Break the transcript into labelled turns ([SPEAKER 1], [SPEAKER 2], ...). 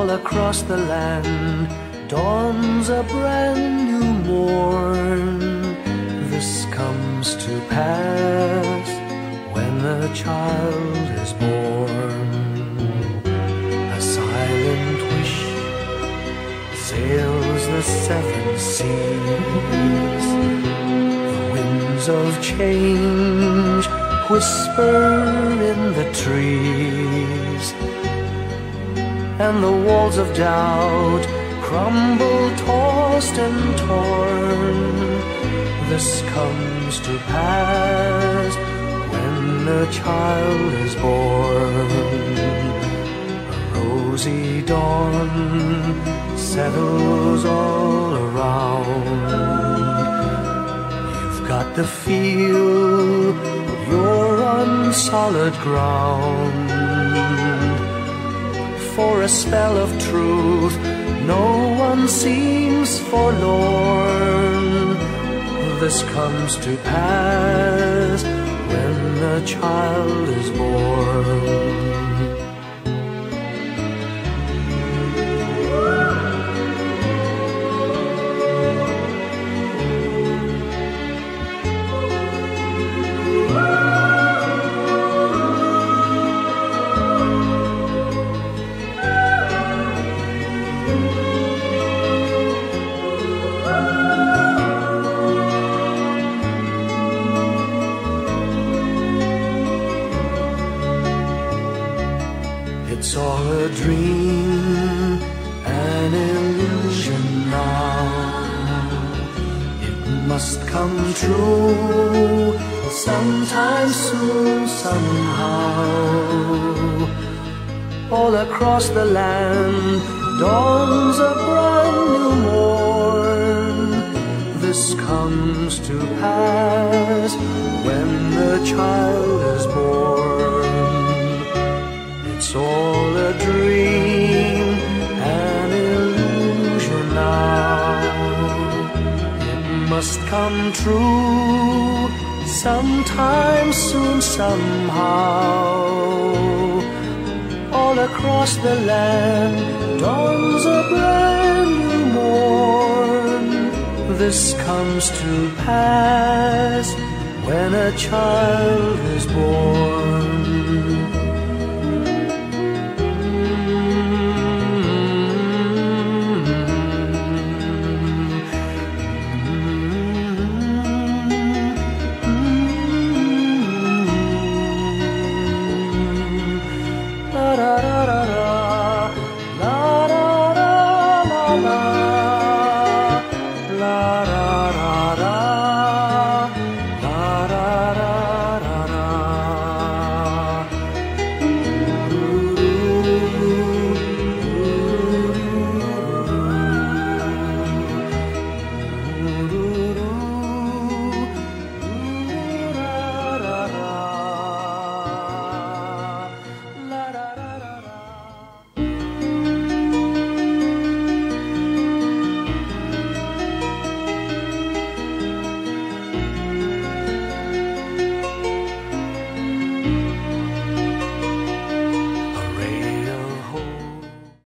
[SPEAKER 1] all across the land dawns a brand new morn. This comes to pass when the child is born. A silent wish sails the seven seas. The winds of change whisper in the trees, and the walls of doubt crumble, tossed and torn. This comes to pass when the child is born. A rosy dawn settles all around. You've got to feel you're on solid ground. For a spell of truth, no one seems forlorn. This comes to pass when the child is born. It's all a dream, an illusion now. It must come true sometime soon, somehow. All across the land dawns a brand new morn. This comes to pass when the child is born. It's all a dream, an illusion now. It must come true sometime soon, somehow. All across the land dawns a brand new morn. This comes to pass when a child is born.